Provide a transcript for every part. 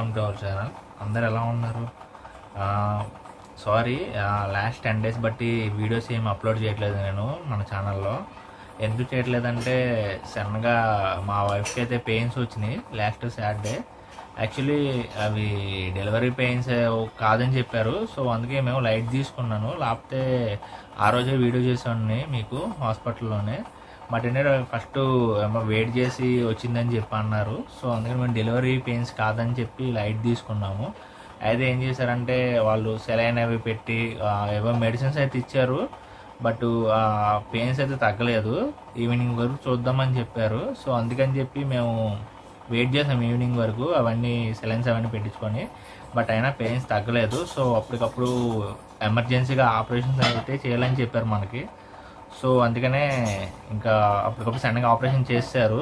Welcome to our channel. అందరు ఎలా ఉన్నారు? సారీ, లాస్ట్ 10 days బట్టి వీడియోస్ ఏమి అప్లోడ్ చేయట్లేదు నేను మన ఛానల్లో. ఎందుకు చేయట్లేదంటే సడన్గా మా వైఫ్కి అయితే పెయిన్స్ వచ్చినాయి లాస్ట్ సాటర్డే. యాక్చువల్లీ అవి డెలివరీ పెయిన్స్ కాదని చెప్పారు. సో అందుకే మేము లైట్ తీసుకున్నాను. లేకపోతే ఆ రోజే వీడియో చేసాను మీకు హాస్పిటల్లోనే. బట్ ఏంటంటే ఫస్ట్ ఏమో వెయిట్ చేసి వచ్చిందని చెప్పి అన్నారు. సో అందుకని మేము డెలివరీ పెయిన్స్ కాదని చెప్పి లైట్ తీసుకున్నాము. అయితే ఏం చేశారంటే వాళ్ళు సెలైన్ అవి పెట్టి ఏవో మెడిసిన్స్ అయితే ఇచ్చారు. బట్ పెయిన్స్ అయితే తగ్గలేదు. ఈవినింగ్ వరకు చూద్దామని చెప్పారు. సో అందుకని చెప్పి మేము వెయిట్ చేసాం ఈవినింగ్ వరకు, అవన్నీ సెలైన్స్ అవన్నీ పెట్టించుకొని. బట్ అయినా పెయిన్స్ తగ్గలేదు. సో అప్పటికప్పుడు ఎమర్జెన్సీగా ఆపరేషన్స్ అయితే చేయాలని చెప్పారు మనకి. సో అందుకనే ఇంకా అప్పటికప్పుడు సడన్గా ఆపరేషన్ చేశారు.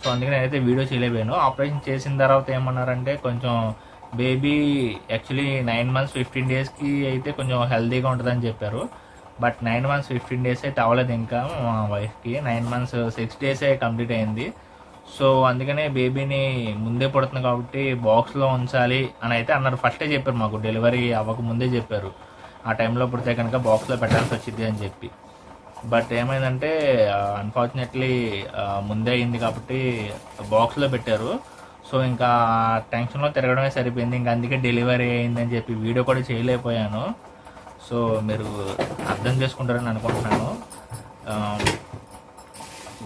సో అందుకని నేనైతే వీడియో చేయలేకపోయాను. ఆపరేషన్ చేసిన తర్వాత ఏమన్నారంటే కొంచెం బేబీ యాక్చువల్లీ 9 months 15 daysకి అయితే కొంచెం హెల్తీగా ఉంటుందని చెప్పారు. బట్ 9 months 15 days అయితే అవ్వలేదు. ఇంకా మా వైఫ్కి 9 months 6 days కంప్లీట్ అయింది. సో అందుకనే బేబీని ముందే పుడుతుంది కాబట్టి బాక్స్లో ఉంచాలి అని అయితే అన్నారు. ఫస్టే చెప్పారు మాకు, డెలివరీ అవ్వక ముందే చెప్పారు. ఆ టైంలో పుడితే కనుక బాక్స్లో పెట్టాల్సి వచ్చింది అని చెప్పి. బట్ ఏమైందంటే అన్ఫార్చునేట్లీ ముందే అయింది కాబట్టి బాక్స్లో పెట్టారు. సో ఇంకా టెన్షన్లో తిరగడమే సరిపోయింది. ఇంకా అందుకే డెలివరీ అయిందని చెప్పి వీడియో కూడా చేయలేకపోయాను. సో మీరు అర్థం చేసుకుంటారని అనుకుంటున్నాను.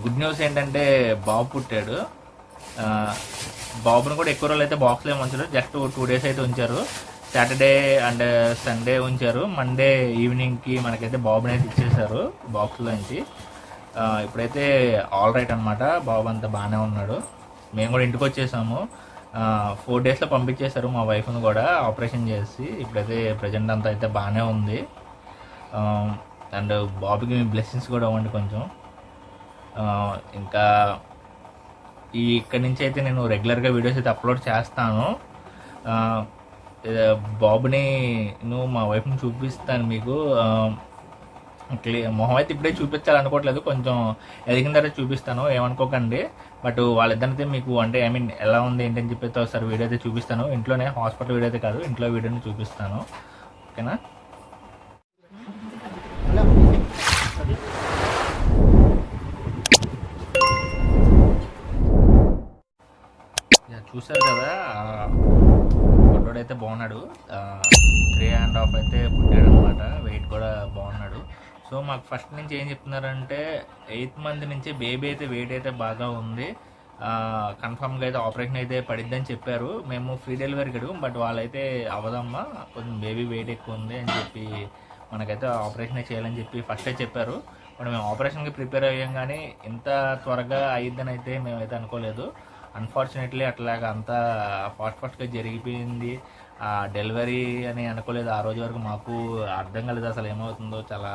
గుడ్ న్యూస్ ఏంటంటే బాబు పుట్టాడు. బాబుని కూడా ఎక్కువ రోజులు అయితే బాక్స్లో ఉంచారు. జస్ట్ 2 days అయితే ఉంచారు. సాటర్డే అండ్ సండే ఉంచారు. మండే ఈవినింగ్కి మనకైతే బాబుని అయితే ఇచ్చేసారు బాక్స్లో నుంచి. ఇప్పుడైతే ఆల్ రైట్ అనమాట. బాబు అంతా బాగానే ఉన్నాడు. మేము కూడా ఇంటికి వచ్చేసాము. 4 daysలో పంపించేశారు మా వైఫ్ని కూడా ఆపరేషన్ చేసి. ఇప్పుడైతే ప్రజెంట్ అంతా అయితే బాగానే ఉంది. అండ్ బాబుకి మీ బ్లెస్సింగ్స్ కూడా ఇవ్వండి కొంచెం. ఇంకా ఇక్కడి నుంచి అయితే నేను రెగ్యులర్గా వీడియోస్ అయితే అప్లోడ్ చేస్తాను. బాబుని మా వైఫ్ని చూపిస్తాను మీకు. మొహం అయితే ఇప్పుడే చూపించాలనుకోవట్లేదు, కొంచెం ఎదిగిన తర్వాత చూపిస్తాను, ఏమనుకోకండి. బట్ వాళ్ళిద్దరితో మీకు అంటే ఎలా ఉంది ఏంటని చెప్పి ఒకసారి వీడియో అయితే చూపిస్తాను. ఇంట్లోనే, హాస్పిటల్ వీడియో అయితే కాదు, ఇంట్లో వీడియోని చూపిస్తాను. ఓకేనా? చూసారు కదా, అయితే బాగున్నాడు. 3.5 అయితే పుట్టాడు అనమాట. వెయిట్ కూడా బాగున్నాడు. సో మాకు ఫస్ట్ నుంచి ఏం చెప్తున్నారంటే 8th month నుంచి బేబీ అయితే వెయిట్ అయితే బాగా ఉంది, కన్ఫామ్గా అయితే ఆపరేషన్ అయితే పడిద్దని చెప్పారు. మేము ఫ్రీ డెలివరీ అడుగు, బట్ వాళ్ళైతే అవ్వదమ్మా, కొంచెం బేబీ వెయిట్ ఎక్కువ ఉంది అని చెప్పి మనకైతే ఆపరేషన్ చేయాలని చెప్పి ఫస్టే చెప్పారు. బట్ మేము ఆపరేషన్కి ప్రిపేర్ అయ్యాం, కానీ ఇంత త్వరగా అయ్యిద్దని అయితే మేమైతే అనుకోలేదు. అన్ఫార్చునేట్లీ అట్లాగా అంతా ఫాస్ట్గా జరిగిపోయింది. డెలివరీ అని అనుకోలేదు. ఆ రోజు వరకు మాకు అర్థం కాలేదు అసలు ఏమవుతుందో. చాలా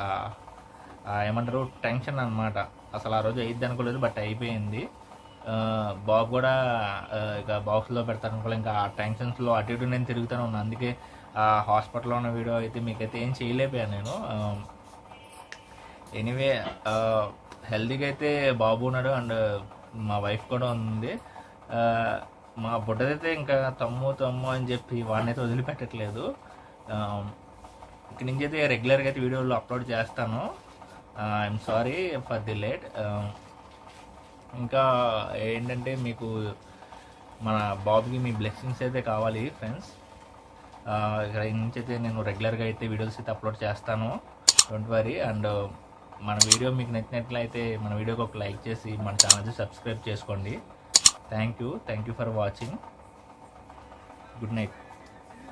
ఏమంటారు, టెన్షన్ అనమాట. అసలు ఆ రోజు అయ్యిద్ది అనుకోలేదు, బట్ అయిపోయింది. బాబు కూడా ఇక బాక్స్లో పెడతాను అనుకోలేదు. ఇంకా ఆ టెన్షన్స్లో అటు ఇటు నేను తిరుగుతూనే ఉన్నాను. అందుకే హాస్పిటల్లో ఉన్న వీడియో అయితే మీకైతే ఏం చేయలేకపోయాను నేను. ఎనీవే, హెల్తీగా అయితే బాబు ఉన్నాడు అండ్ మా వైఫ్ కూడా ఉంది. మా బుడ్డదైతే ఇంకా తమ్ము అని చెప్పి వాడిని అయితే వదిలిపెట్టట్లేదు. ఇక్కడి నుంచి అయితే రెగ్యులర్గా అయితే వీడియోలు అప్లోడ్ చేస్తాను. I'm sorry for the late. ఇంకా ఏంటంటే మీకు మన బాబుకి మీ బ్లెస్సింగ్స్ అయితే కావాలి ఫ్రెండ్స్. ఇక్కడ నుంచి అయితే నేను రెగ్యులర్గా అయితే వీడియోస్ అయితే అప్లోడ్ చేస్తాను, డోంట్ వరీ. అండ్ మన వీడియో మీకు నచ్చినట్లయితే మన వీడియోకి ఒక లైక్ చేసి మన ఛానల్ని సబ్స్క్రైబ్ చేసుకోండి. Thank you for watching. Good night.